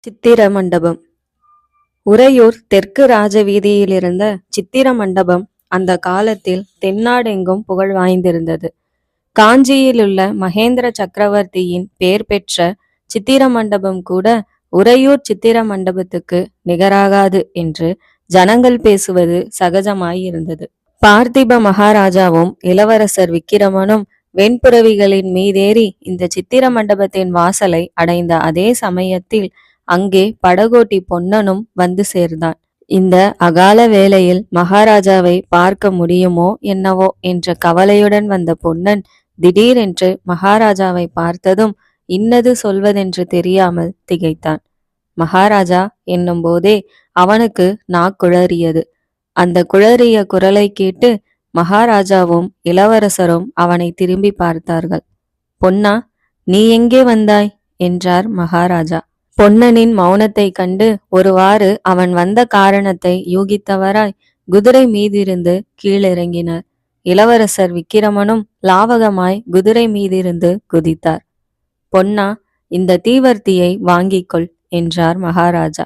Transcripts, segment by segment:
சித்திர மண்டபம். உறையூர் தெற்கு ராஜவீதியிலிருந்த சித்திர மண்டபம் அந்த காலத்தில் தென்னாடெங்கும் புகழ் வாய்ந்திருந்தது. காஞ்சியிலுள்ள மகேந்திர சக்கரவர்த்தியின் பெயர் பெற்ற சித்திர மண்டபம் கூட உறையூர் சித்திர மண்டபத்துக்கு நிகராகாது என்று ஜனங்கள் பேசுவது சகஜமாயிருந்தது. பார்த்திப மகாராஜாவும் இளவரசர் விக்கிரமனும் வெண்புறவிகளின் மீதேறி இந்த சித்திர மண்டபத்தின் வாசலை அடைந்த அதே சமயத்தில் அங்கே படகோட்டி பொன்னனும் வந்து சேர்ந்தான். இந்த அகால வேளையில் மகாராஜாவை பார்க்க முடியுமோ என்னவோ என்ற கவலையுடன் வந்த பொன்னன் திடீரென்று மகாராஜாவை பார்த்ததும் இன்னது சொல்வதென்று தெரியாமல் திகைத்தான். மகாராஜா என்னும் போதே அவனுக்கு நாக்குழறியது. அந்த குழறிய குரலை கேட்டு மகாராஜாவும் இளவரசரும் அவனை திரும்பி பார்த்தார்கள். பொன்னா, நீ எங்கே வந்தாய் என்றார் மகாராஜா. பொன்னனின் மௌனத்தை கண்டு ஒருவாறு அவன் வந்த காரணத்தை யூகித்தவராய் குதிரை மீதிருந்து கீழிறங்கினார். இளவரசர் விக்கிரமனும் லாவகமாய் குதிரை மீதிருந்து குதித்தார். பொன்னா, இந்த தீவர்த்தியை வாங்கிக்கொள் என்றார் மகாராஜா.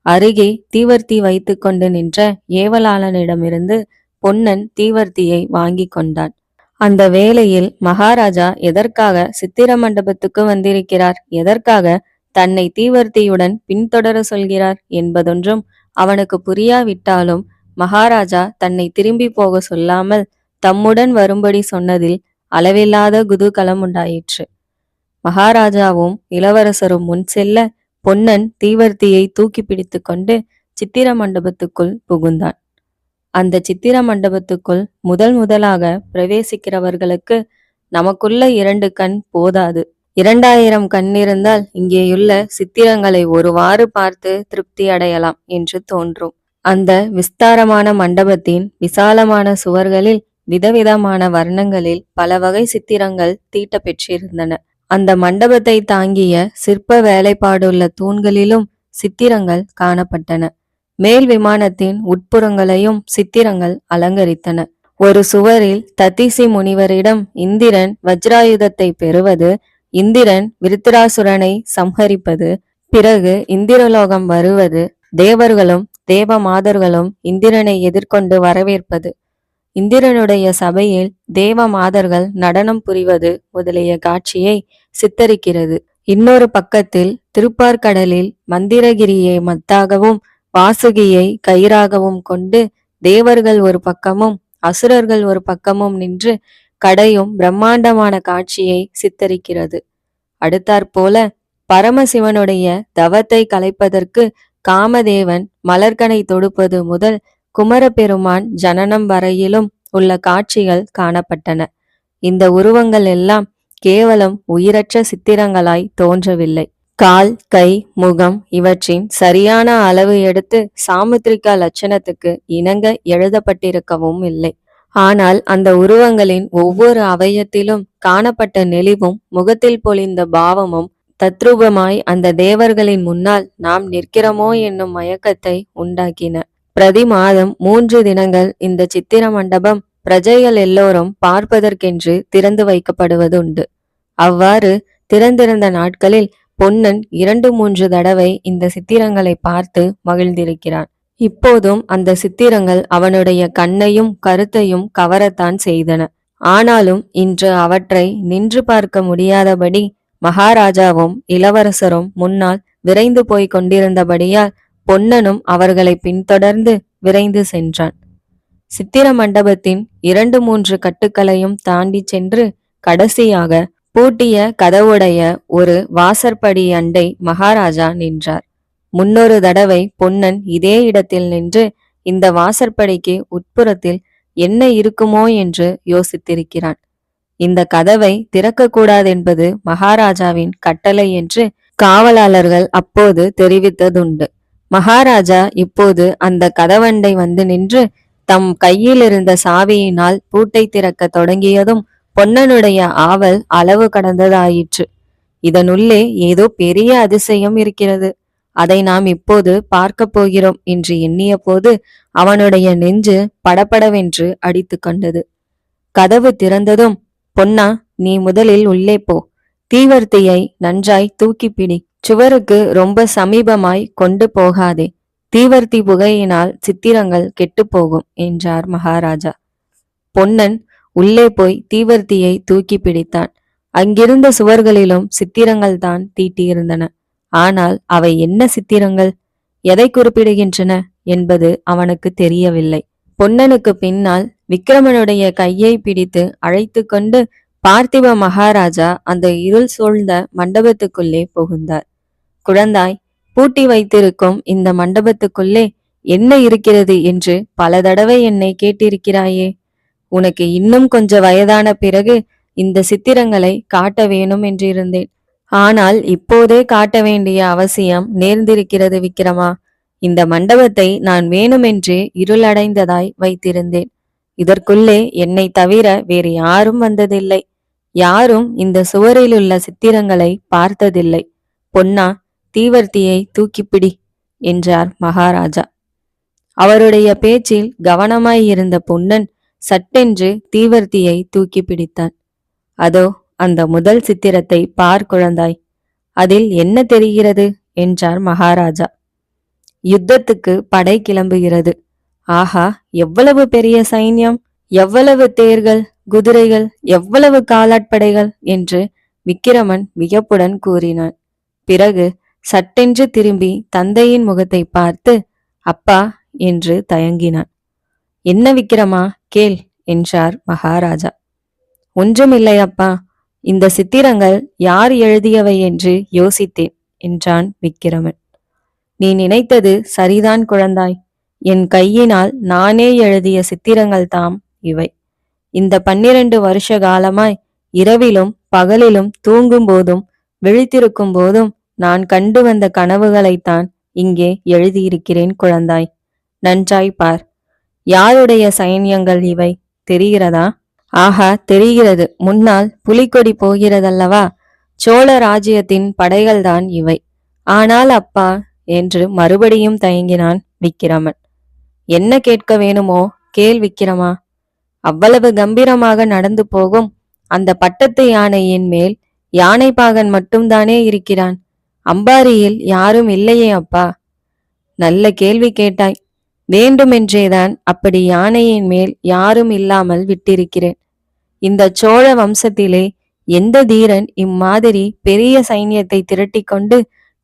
அருகே தீவர்த்தி வைத்து கொண்டு நின்ற ஏவலாளனிடமிருந்து பொன்னன் தீவர்த்தியை வாங்கி கொண்டான். அந்த வேளையில் மகாராஜா எதற்காக சித்திர மண்டபத்துக்கு வந்திருக்கிறார், எதற்காக தன்னை தீவர்த்தியுடன் பின்தொடர சொல்கிறார் என்பதொன்றும் அவனுக்கு புரியாவிட்டாலும் மகாராஜா தன்னை திரும்பி போக சொல்லாமல் தம்முடன் வரும்படி சொன்னதில் அளவில்லாத குதூகலம் உண்டாயிற்று. மகாராஜாவும் இளவரசரும் முன் செல்ல பொன்னன் தீவர்த்தியை தூக்கி பிடித்து கொண்டு சித்திர மண்டபத்துக்குள் புகுந்தான். அந்த சித்திர மண்டபத்துக்குள் முதலாக பிரவேசிக்கிறவர்களுக்கு நமக்குள்ள 2 கண் போதாது, 2000 கண் இருந்தால் இங்கேயுள்ள சித்திரங்களை ஒருவாறு பார்த்து திருப்தி அடையலாம் என்று தோன்றும். அந்த விஸ்தாரமான மண்டபத்தின் விசாலமான சுவர்களில் விதவிதமான வர்ணங்களில் பல வகை சித்திரங்கள் தீட்ட பெற்றிருந்தன. அந்த மண்டபத்தை தாங்கிய சிற்ப வேலைப்பாடுள்ள தூண்களிலும் சித்திரங்கள் காணப்பட்டன. மேல் விமானத்தின் உட்புறங்களையும் சித்திரங்கள் அலங்கரித்தன. ஒரு சுவரில் ததிசி முனிவரிடம் இந்திரன் வஜ்ராயுதத்தை பெறுவது, இந்திரன் விருத்திராசுரனை சம்ஹரிப்பது, பிறகு இந்திரலோகம் வருவது, தேவர்களும் தேவ மாதர்களும் இந்திரனை எதிர்கொண்டு வரவேற்பது, இந்திரனுடைய சபையில் தேவ மாதர்கள் நடனம் புரிவது முதலிய காட்சியை சித்தரிக்கிறது. இன்னொரு பக்கத்தில் திருப்பார்கடலில் மந்திரகிரியை மத்தாகவும் வாசுகியை கயிறாகவும் கொண்டு தேவர்கள் ஒரு பக்கமும் அசுரர்கள் ஒரு பக்கமும் நின்று கடையும் பிரம்மாண்டமான காட்சியை சித்தரிக்கிறது. அடுத்தாற்போல பரமசிவனுடைய தவத்தை கலைப்பதற்கு காமதேவன் மலர்கனை தொடுப்பது முதல் குமரபெருமான் ஜனனம் வரையிலும் உள்ள காட்சிகள் காணப்பட்டன. இந்த உருவங்கள் எல்லாம் கேவலம் உயிரற்ற சித்திரங்களாய் தோன்றவில்லை. கால், கை, முகம் இவற்றின் சரியான அளவு எடுத்து சாமுத்திரிகா லட்சணத்துக்கு இணங்க எழுதப்பட்டிருக்கவும் இல்லை. ஆனால் அந்த உருவங்களின் ஒவ்வொரு அவயத்திலும் காணப்பட்ட நெளிவும் முகத்தில் பொழிந்த பாவமும் தத்ரூபமாய் அந்த தேவர்களின் முன்னால் நாம் நிற்கிறோமோ என்னும் மயக்கத்தை உண்டாக்கின. பிரதி மாதம் 3 தினங்கள் இந்த சித்திர மண்டபம் பிரஜைகள் எல்லோரும் பார்ப்பதற்கென்று திறந்து வைக்கப்படுவது உண்டு. அவ்வாறு திறந்திருந்த நாட்களில் பொன்னன் 2-3 தடவை இந்த சித்திரங்களை பார்த்து மகிழ்ந்திருக்கிறான். இப்போதும் அந்த சித்திரங்கள் அவனுடைய கண்ணையும் கருத்தையும் கவரத்தான் செய்தன. ஆனாலும் இன்று அவற்றை நின்று பார்க்க முடியாதபடி மகாராஜாவும் இளவரசரும் முன்னால் விரைந்து போய் கொண்டிருந்தபடியால் பொன்னனும் அவர்களை பின்தொடர்ந்து விரைந்து சென்றான். சித்திர மண்டபத்தின் 2-3 கட்டுக்களையும் தாண்டி சென்று கடைசியாக பூட்டிய கதவுடைய ஒரு வாசற்படி அண்டை மகாராஜா நின்றார். முன்னொரு தடவை பொன்னன் இதே இடத்தில் நின்று இந்த வாசற்படிக்கு உட்புறத்தில் என்ன இருக்குமோ என்று யோசித்திருக்கிறான். இந்த கதவை திறக்கக்கூடாதென்பது மகாராஜாவின் கட்டளை என்று காவலாளர்கள் அப்போது தெரிவித்ததுண்டு. மகாராஜா இப்போது அந்த கதவண்டை வந்து நின்று தம் கையில் இருந்த சாவியினால் பூட்டை திறக்க தொடங்கியதும் பொன்னனுடைய ஆவல் அளவு கடந்ததாயிற்று. இதனுள்ளே ஏதோ பெரிய அதிசயம் இருக்கிறது, அதை நாம் இப்போது பார்க்க போகிறோம் என்று எண்ணிய போது அவனுடைய நெஞ்சு படபடவென்று அடித்து கொண்டது. கதவு திறந்ததும், பொன்னா, நீ முதலில் உள்ளே போ, தீவர்த்தியை நன்றாய் தூக்கி பிடி, சுவருக்கு ரொம்ப சமீபமாய் கொண்டு போகாதே, தீவர்த்தி புகையினால் சித்திரங்கள் கெட்டுப்போகும் என்றார் மகாராஜா. பொன்னன் உள்ளே போய் தீவர்த்தியை தூக்கி பிடித்தான். அங்கிருந்த சுவர்களிலும் சித்திரங்கள் தான் தீட்டியிருந்தன. ஆனால் அவை என்ன சித்திரங்கள், எதை குறிப்பிடுகின்றன என்பது அவனுக்கு தெரியவில்லை. பொன்னனுக்கு பின்னால் விக்கிரமனுடைய கையை பிடித்து அழைத்து கொண்டு பார்த்திப மகாராஜா அந்த இருள் சூழ்ந்த மண்டபத்துக்குள்ளே புகுந்தார். குழந்தாய், பூட்டி வைத்திருக்கும் இந்த மண்டபத்துக்குள்ளே என்ன இருக்கிறது என்று பல தடவை என்னை கேட்டிருக்கிறாயே. உனக்கு இன்னும் கொஞ்ச வயதான பிறகு இந்த சித்திரங்களை காட்ட வேணும் என்றிருந்தேன். ஆனால் இப்போதே காட்ட வேண்டிய அவசியம் நேர்ந்திருக்கிறது விக்கிரமா. இந்த மண்டபத்தை நான் வேணுமென்றே இருளடைந்ததாய் வைத்திருந்தேன். இதற்குள்ளே என்னை தவிர வேறு யாரும் வந்ததில்லை. யாரும் இந்த சுவரிலுள்ள சித்திரங்களை பார்த்ததில்லை. பொன்னா, தீவர்த்தியை தூக்கிப்பிடி என்றார் மகாராஜா. அவருடைய பேச்சில் கவனமாயிருந்த பொன்னன் சட்டென்று தீவர்த்தியை தூக்கி பிடித்தான். அதோ அந்த முதல் சித்திரத்தை பார் குழந்தாய், அதில் என்ன தெரிகிறது என்றார் மகாராஜா. யுத்தத்துக்கு படை கிளம்புகிறது. ஆஹா, எவ்வளவு பெரிய சைன்யம், எவ்வளவு தேர்கள், குதிரைகள், எவ்வளவு காலாட்படைகள் என்று விக்கிரமன் வியப்புடன் கூறினான். பிறகு சட்டென்று திரும்பி தந்தையின் முகத்தை பார்த்து அப்பா என்று தயங்கினான். என்ன விக்கிரமா, கேள் என்றார் மகாராஜா. ஒன்றுமில்லை அப்பா, இந்த சித்திரங்கள் யார் எழுதியவை என்று யோசித்தேன் என்றான் விக்கிரமன். நீ நினைத்தது சரிதான் குழந்தாய். என் கையினால் நானே எழுதிய சித்திரங்கள் தாம் இவை. இந்த 12 வருஷ காலமாய் இரவிலும் பகலிலும் தூங்கும் போதும் விழித்திருக்கும் போதும் நான் கண்டு வந்த கனவுகளைத்தான் இங்கே எழுதியிருக்கிறேன் குழந்தாய். நன்றாய் பார். யாருடைய சைன்யங்கள் இவை தெரிகிறதா? ஆஹா, தெரிகிறது. முன்னால் புலிக்கொடி போகிறதல்லவா, சோழ ராஜ்யத்தின் படைகள்தான் இவை. ஆனால் அப்பா என்று மறுபடியும் தயங்கினான் விக்கிரமன். என்ன கேட்க வேணுமோ கேள் விக்கிரமா. அவ்வளவு கம்பீரமாக நடந்து போகும் அந்த பட்டத்து யானையின் மேல் யானைப்பாகன் மட்டும்தானே இருக்கிறான். அம்பாரியில் யாரும் இல்லையே அப்பா. நல்ல கேள்வி கேட்டாய். வேண்டுமென்றேதான் அப்படி யானையின் மேல் யாரும் இல்லாமல் விட்டிருக்கிறேன். இந்த சோழ வம்சத்திலே எந்த தீரன் இம்மாதிரி பெரிய சைன்யத்தை திரட்டி கொண்டு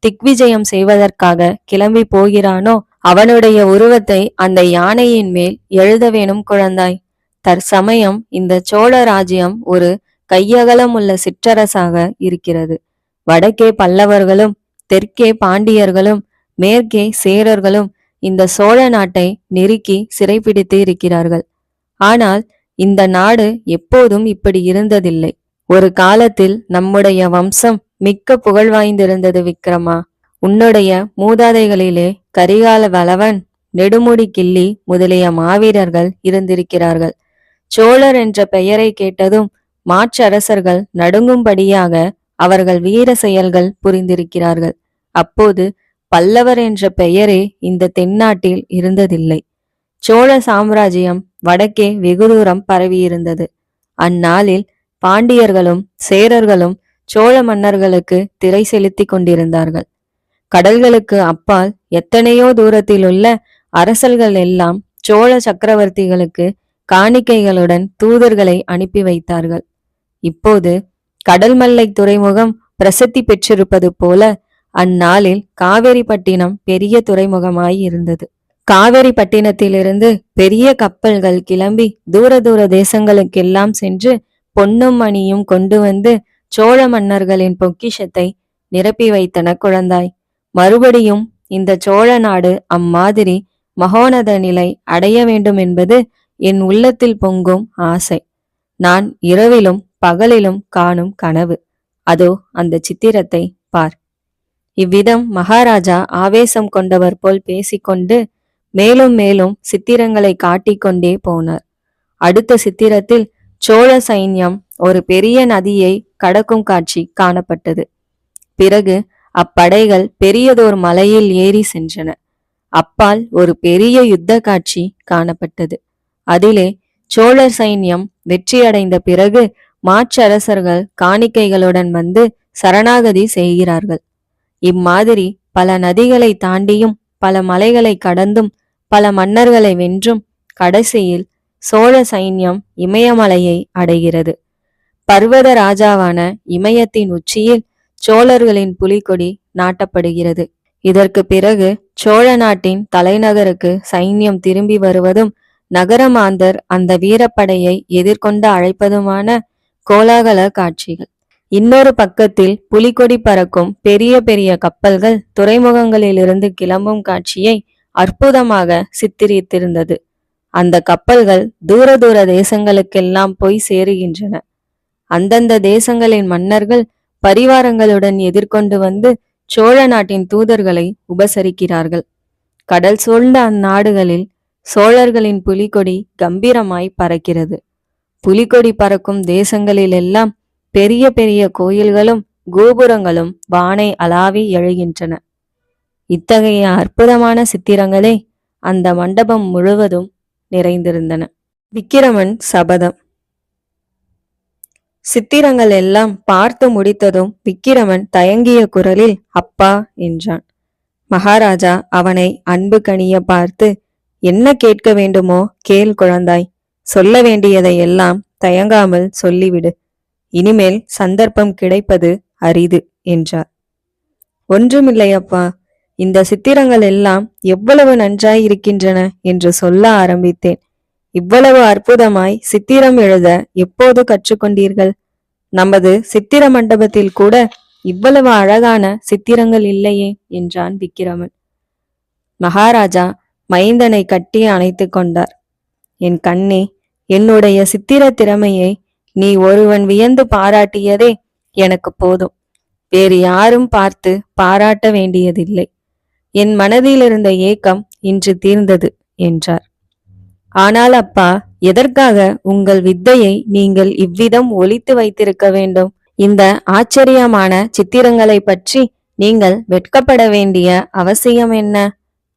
திக்விஜயம் செய்வதற்காக கிளம்பி போகிறானோ அவனுடைய உருவத்தை அந்த யானையின் மேல் எழுத வேணும் குழந்தாய். தற்சமயம் இந்த சோழ ராஜ்யம் ஒரு கையகலம் உள்ள சிற்றரசாக இருக்கிறது. வடக்கே பல்லவர்களும் தெற்கே பாண்டியர்களும் மேற்கே சேரர்களும் இந்த சோழ நாட்டை நெருக்கி சிறைப்பிடித்து இருக்கிறார்கள். ஆனால் இந்த நாடு எப்போதும் இப்படி இருந்ததில்லை. ஒரு காலத்தில் நம்முடைய வம்சம் மிக்க புகழ் வாய்ந்திருந்தது விக்கிரமா. உன்னுடைய மூதாதைகளிலே கரிகால வளவன், நெடுமுடி கிள்ளி முதலிய மாவீரர்கள் இருந்திருக்கிறார்கள். சோழர் என்ற பெயரை கேட்டதும் மாற்றரசர்கள் நடுங்கும்படியாக அவர்கள் வீர செயல்கள் புரிந்திருக்கிறார்கள். அப்போது பல்லவர் என்ற பெயரே இந்த தென்னாட்டில் இருந்ததில்லை. சோழ சாம்ராஜ்யம் வடக்கே வெகு தூரம் பரவியிருந்தது. அந்நாளில் பாண்டியர்களும் சேரர்களும் சோழ மன்னர்களுக்கு திரை செலுத்தி கொண்டிருந்தார்கள். கடல்களுக்கு அப்பால் எத்தனையோ தூரத்தில் உள்ள அரசர்கள் எல்லாம் சோழ சக்கரவர்த்திகளுக்கு காணிக்கைகளுடன் தூதர்களை அனுப்பி வைத்தார்கள். இப்போது கடல்மல்லை துறைமுகம் பிரசித்தி பெற்றிருப்பது போல அந்நாளில் காவேரிப்பட்டினம் பெரிய துறைமுகமாய் இருந்தது. காவேரிப்பட்டினத்திலிருந்து பெரிய கப்பல்கள் கிளம்பி தூர தூர தேசங்களுக்கெல்லாம் சென்று பொன்னும் மணியும் கொண்டு வந்து சோழ மன்னர்களின் பொக்கிஷத்தை நிரப்பி வைத்தன குழந்தாய். மறுபடியும் இந்த சோழ நாடு அம்மாதிரி மகோனத நிலை அடைய வேண்டும் என்பது என் உள்ளத்தில் பொங்கும் ஆசை. நான் இரவிலும் பகலிலும் காணும் கனவு. அதோ அந்த சித்திரத்தை பார். இவ்விதம் மகாராஜா ஆவேசம் கொண்டவர் போல் பேசிக்கொண்டு மேலும் மேலும் சித்திரங்களை காட்டிக்கொண்டே போனார். அடுத்த சித்திரத்தில் சோழ சைன்யம் ஒரு பெரிய நதியை கடக்கும் காட்சி காணப்பட்டது. பிறகு அப்படைகள் பெரியதோர் மலையில் ஏறி சென்றன. அப்பால் ஒரு பெரிய யுத்த காட்சி காணப்பட்டது. அதிலே சோழர் சைன்யம் வெற்றியடைந்த பிறகு மாற்றரசர்கள் காணிக்கைகளுடன் வந்து சரணாகதி செய்கிறார்கள். இம்மாதிரி பல நதிகளை தாண்டியும் பல மலைகளை கடந்தும் பல மன்னர்களை வென்றும் கடைசியில் சோழ சைன்யம் இமயமலையை அடைகிறது. பர்வத ராஜாவான இமயத்தின் உச்சியில் சோழர்களின் புலிகொடி நாட்டப்படுகிறது. இதற்கு பிறகு சோழ நாட்டின் தலைநகருக்கு சைன்யம் திரும்பி வருவதும் நகரமாந்தர் அந்த வீரப்படையை எதிர்கொண்டு அழைப்பதுமான கோலாகல காட்சிகள். இன்னொரு பக்கத்தில் புலிகொடி பறக்கும் பெரிய பெரிய கப்பல்கள் துறைமுகங்களிலிருந்து கிளம்பும் காட்சியை அற்புதமாக சித்தரித்திருந்தது. அந்த கப்பல்கள் தூர தூர தேசங்களுக்கெல்லாம் போய் சேருகின்றன. அந்தந்த தேசங்களின் மன்னர்கள் பரிவாரங்களுடன் எதிர்கொண்டு வந்து சோழ நாட்டின் தூதர்களை உபசரிக்கிறார்கள். கடல் சூழ்ந்த அந்நாடுகளில் சோழர்களின் புலிகொடி கம்பீரமாய் பறக்கிறது. புலிகொடி பறக்கும் தேசங்களிலெல்லாம் பெரிய பெரிய கோயில்களும் கோபுரங்களும் வானை அளாவி எழுகின்றன. இத்தகைய அற்புதமான சித்திரங்களே அந்த மண்டபம் முழுவதும் நிறைந்திருந்தன. விக்கிரமன் சபதம். சித்திரங்கள் எல்லாம் பார்த்து முடித்ததும் விக்கிரமன் தயங்கிய குரலில் அப்பா என்றான். மகாராஜா அவனை அன்பு கனிய பார்த்து, என்ன கேட்க வேண்டுமோ கேள் குழந்தாய், சொல்ல வேண்டியதை எல்லாம் தயங்காமல் சொல்லிவிடு. இனிமேல் சந்தர்ப்பம் கிடைப்பது அரிது என்றார். ஒன்றுமில்லையப்பா, இந்த சித்திரங்கள் எல்லாம் எவ்வளவு நன்றாயிருக்கின்றன என்று சொல்ல ஆரம்பித்தேன். இவ்வளவு அற்புதமாய் சித்திரம் எழுத எப்போது கற்றுக்கொண்டீர்கள்? நமது சித்திர மண்டபத்தில் கூட இவ்வளவு அழகான சித்திரங்கள் இல்லையே என்றான் விக்கிரமன். மகாராஜா மைந்தனை கட்டி அணைத்து கொண்டார். என் கண்ணே, என்னுடைய சித்திர திறமையை நீ ஒருவன் வியந்து பாராட்டியதே எனக்கு போதும். வேறு யாரும் பார்த்து பாராட்ட வேண்டியதில்லை. என் மனதில் இருந்த ஏக்கம் இன்று தீர்ந்தது என்றார். ஆனால் அப்பா, எதற்காக உங்கள் வித்தையை நீங்கள் இவ்விதம் ஒளித்து வைத்திருக்க வேண்டும்? இந்த ஆச்சரியமான சித்திரங்களை பற்றி நீங்கள் வெட்கப்பட வேண்டிய அவசியம் என்ன?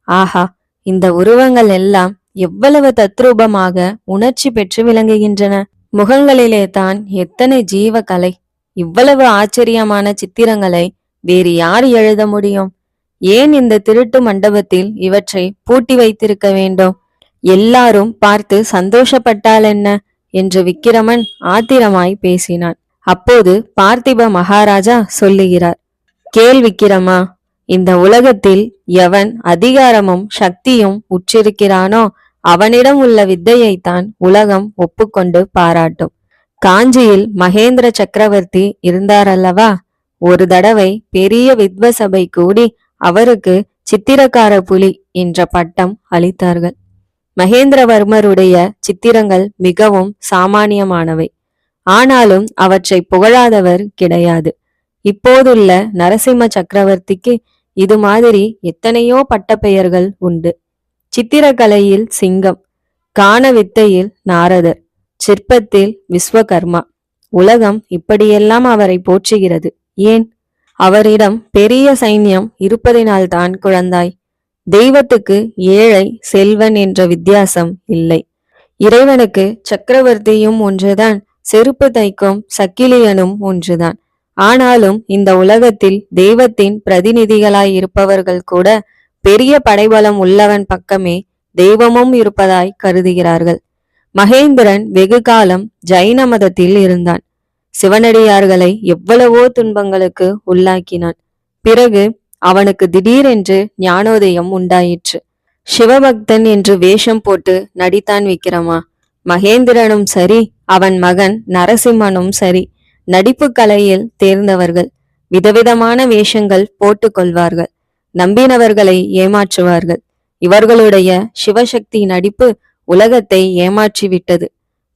ஆஹா, இந்த உருவங்கள் எல்லாம் எவ்வளவு தத்ரூபமாக உணர்ச்சி பெற்று விளங்குகின்றன. முகங்களிலே தான் எத்தனை ஜீவ கலை! இவ்வளவு ஆச்சரியமான சித்திரங்களை வேறு யார் எழுத முடியும்? ஏன் இந்த திருட்டு மண்டபத்தில் இவற்றை பூட்டி வைத்திருக்க வேண்டும்? எல்லாரும் பார்த்து சந்தோஷப்பட்டால் என்ன என்று விக்கிரமன் ஆத்திரமாய் பேசினான். அப்போது பார்த்திப மகாராஜா சொல்லுகிறார், கேள் விக்கிரமா, இந்த உலகத்தில் எவன் அதிகாரமும் சக்தியும் உற்றிருக்கிறானோ அவனிடம் உள்ள வித்தையைத்தான் உலகம் ஒப்புக்கொண்டு பாராட்டும். காஞ்சியில் மகேந்திர சக்கரவர்த்தி இருந்தாரல்லவா, ஒரு தடவை பெரிய வித்வ சபை கூடி அவருக்கு சித்திரக்கார புலி என்ற பட்டம் அளித்தார்கள். மகேந்திரவர்மருடைய சித்திரங்கள் மிகவும் சாமானியமானவை. ஆனாலும் அவற்றை புகழாதவர் கிடையாது. இப்போதுள்ள நரசிம்ம சக்கரவர்த்திக்கு இது மாதிரி எத்தனையோ பட்டப்பெயர்கள் உண்டு. சித்திரக்கலையில் சிங்கம், கான வித்தையில் நாரதர், சிற்பத்தில் விஸ்வகர்மா. உலகம் இப்படியெல்லாம் அவரை போற்றுகிறது. ஏன்? அவரிடம் பெரிய சைன்யம் இருப்பதினால்தான் குழந்தாய். தெய்வத்துக்கு ஏழை செல்வன் என்ற வித்தியாசம் இல்லை. இறைவனுக்கு சக்கரவர்த்தியும் ஒன்றுதான், செருப்பு தைக்கும் சக்கிலியனும் ஒன்றுதான். ஆனாலும் இந்த உலகத்தில் தெய்வத்தின் பிரதிநிதிகளாய் இருப்பவர்கள் கூட பெரிய படைபலம் உள்ளவன் பக்கமே தெய்வமும் இருப்பதாய் கருதுகிறார்கள். மகேந்திரன் வெகு காலம் ஜைன மதத்தில் இருந்தான். சிவனடியார்களை எவ்வளவோ துன்பங்களுக்கு உள்ளாக்கினான். பிறகு அவனுக்கு திடீரென்று ஞானோதயம் உண்டாயிற்று. சிவபக்தன் என்று வேஷம் போட்டு நடித்தான் விக்கிரமா. மகேந்திரனும் சரி, அவன் மகன் நரசிம்மனும் சரி, நடிப்பு கலையில் தேர்ந்தவர்கள். விதவிதமான வேஷங்கள் போட்டு கொள்வார்கள். நம்பினவர்களை ஏமாற்றுவார்கள். இவர்களுடைய சிவசக்தி நடிப்பு உலகத்தை ஏமாற்றிவிட்டது.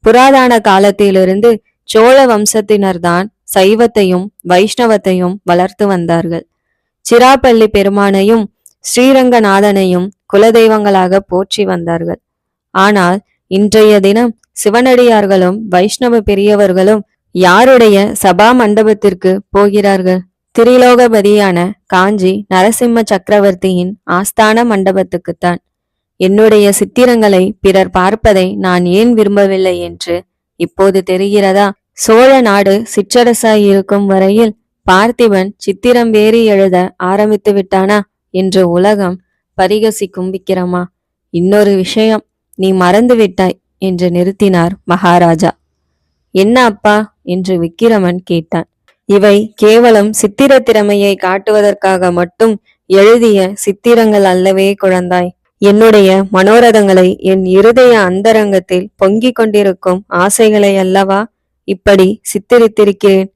புராதன காலத்திலிருந்து சோழ வம்சத்தினர்தான் சைவத்தையும் வைஷ்ணவத்தையும் வளர்த்து வந்தார்கள். சிராப்பள்ளி பெருமானையும் ஸ்ரீரங்கநாதனையும் குலதெய்வங்களாக போற்றி வந்தார்கள். ஆனால் இன்றைய தினம் சிவனடியார்களும் வைஷ்ணவ பெரியவர்களும் யாருடைய சபா மண்டபத்திற்கு போகிறார்கள்? திரிலோகபதியான காஞ்சி நரசிம்ம சக்கரவர்த்தியின் ஆஸ்தான மண்டபத்துக்குத்தான். என்னுடைய சித்திரங்களை பிறர் பார்ப்பதை நான் ஏன் விரும்பவில்லை என்று இப்போது தெரிகிறதா? சோழ நாடு சிற்றரசாய் இருக்கும் வரையில் பார்த்திபன் சித்திரம் வேறி எழுத ஆரம்பித்து விட்டானா என்று உலகம் பரிகசிக்கும் விக்கிரமா. இன்னொரு விஷயம் நீ மறந்து விட்டாய் என்று நிறுத்தினார் மகாராஜா. என்ன அப்பா என்று விக்கிரமன் கேட்டான். இவை கேவலம் சித்திர திறமையை காட்டுவதற்காக மட்டும் எழுதிய சித்திரங்கள் அல்லவே குழந்தாய். என்னுடைய மனோரதங்களை, என் இருதய அந்தரங்கத்தில் பொங்கிக் கொண்டிருக்கும் ஆசைகளை அல்லவா இப்படி சித்தரித்திருக்கிறேன்.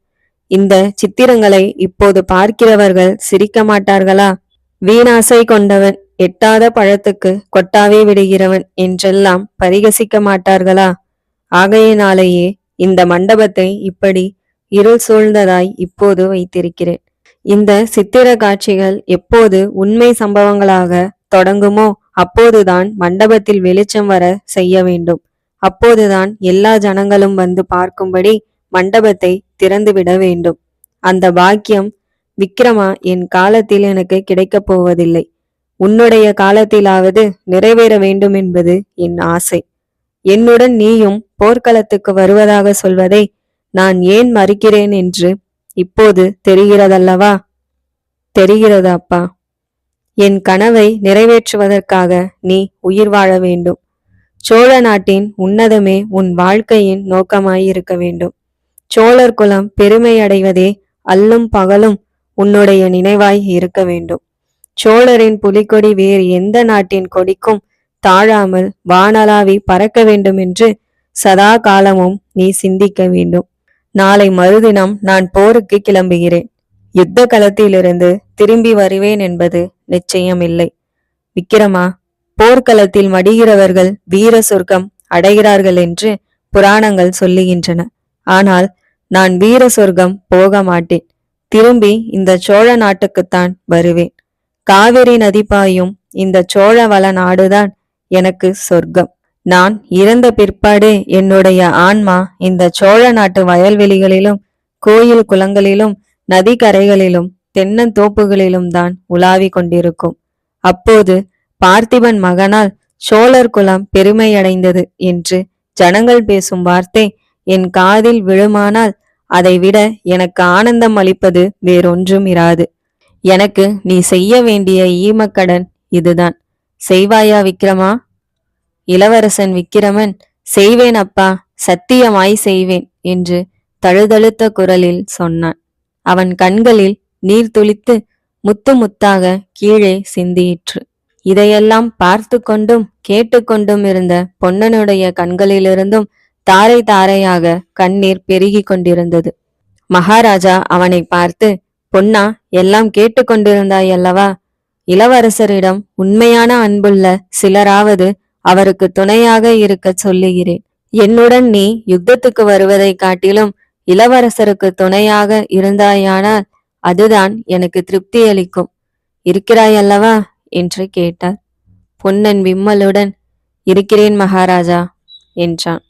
இந்த சித்திரங்களை இப்போது பார்க்கிறவர்கள் சிரிக்க மாட்டார்களா? வீணாசை கொண்டவன், எட்டாத பழத்துக்கு கொட்டாவே விடுகிறவன் என்றெல்லாம் பரிகசிக்க மாட்டார்களா? ஆகையினாலேயே இந்த மண்டபத்தை இப்படி இருள் சூழ்ந்ததாய் இப்போது வைத்திருக்கிறேன். இந்த சித்திர காட்சிகள் எப்போது உண்மை சம்பவங்களாக தொடங்குமோ அப்போதுதான் மண்டபத்தில் வெளிச்சம் வர செய்ய வேண்டும். அப்போதுதான் எல்லா ஜனங்களும் வந்து பார்க்கும்படி மண்டபத்தை திறந்துவிட வேண்டும். அந்த பாக்கியம் விக்ரமா என் காலத்தில் எனக்கு கிடைக்கப் போவதில்லை. உன்னுடைய காலத்திலாவது நிறைவேற வேண்டும் என்பது என் ஆசை. என்னுடன் நீயும் போர்க்களத்துக்கு வருவதாக சொல்வதை நான் ஏன் மறுக்கிறேன் என்று இப்போது தெரிகிறதல்லவா? தெரிகிறது அப்பா. என் கனவை நிறைவேற்றுவதற்காக நீ உயிர் வாழ வேண்டும். சோழ நாட்டின் உன்னதமே உன் வாழ்க்கையின் நோக்கமாயிருக்க வேண்டும். சோழர் குலம் பெருமை அடைவதே அல்லும் பகலும் உன்னுடைய நினைவாய் இருக்க வேண்டும். சோழரின் புலிக்கொடி வேறு எந்த நாட்டின் கொடிக்கும் தாழாமல் வானளாவி பறக்க வேண்டும் என்று சதா காலமும் நீ சிந்திக்க வேண்டும். நாளை மறுதினம் நான் போருக்கு கிளம்புகிறேன். யுத்த களத்திலிருந்து திரும்பி வருவேன் என்பது நிச்சயமில்லை. விக்கிரமா, போர்க்களத்தில் மடிகிறவர்கள் வீர சொர்க்கம் அடைகிறார்கள் என்று புராணங்கள் சொல்லுகின்றன. ஆனால் நான் வீர சொர்க்கம் போக மாட்டேன். திரும்பி இந்த சோழ நாட்டுக்குத்தான் வருவேன். காவிரி நதி பாயும் இந்த சோழ வள நாடுதான் எனக்கு சொர்க்கம். நான் இறந்த பிற்பாடு என்னுடைய ஆன்மா இந்த சோழ நாட்டு வயல்வெளிகளிலும் கோயில் குளங்களிலும் நதிக்கரைகளிலும் தென்னந்தோப்புகளிலும் தான் உலாவி கொண்டிருக்கும். அப்போது பார்த்திபன் மகனால் சோழர் குலம் பெருமையடைந்தது என்று ஜனங்கள் பேசும் வார்த்தை என் காதில் விழுமானால் அதைவிட எனக்கு ஆனந்தம் அளிப்பது வேறொன்றும் இராது. எனக்கு நீ செய்ய வேண்டிய ஈமக்கடன் இதுதான். செய்வாயா விக்கிரமா? இளவரசன் விக்கிரமன், செய்வேன் அப்பா, சத்தியமாய் செய்வேன் என்று தழுதழுத்த குரலில் சொன்னான். அவன் கண்களில் நீர் துளித்து முத்து முத்தாக கீழே சிந்தியிற்று. இதையெல்லாம் பார்த்து கொண்டும் கேட்டுக்கொண்டும் இருந்த பொன்னனுடைய கண்களிலிருந்தும் தாரை தாரையாக கண்ணீர் பெருகி கொண்டிருந்தது. மகாராஜா அவனை பார்த்து, பொன்னா, எல்லாம் கேட்டுக்கொண்டிருந்தாய் அல்லவா? இளவரசரிடம் உண்மையான அன்புள்ள சிலராவது அவருக்கு துணையாக இருக்க சொல்லுகிறேன். என்னுடன் நீ யுத்தத்துக்கு வருவதை காட்டிலும் இளவரசருக்கு துணையாக இருந்தாயானால் அதுதான் எனக்கு திருப்தி அளிக்கும். இருக்கிறாயல்லவா என்று கேட்டார். பொன்னன் விம்மலுடன், இருக்கிறேன் மகாராஜா என்றான்.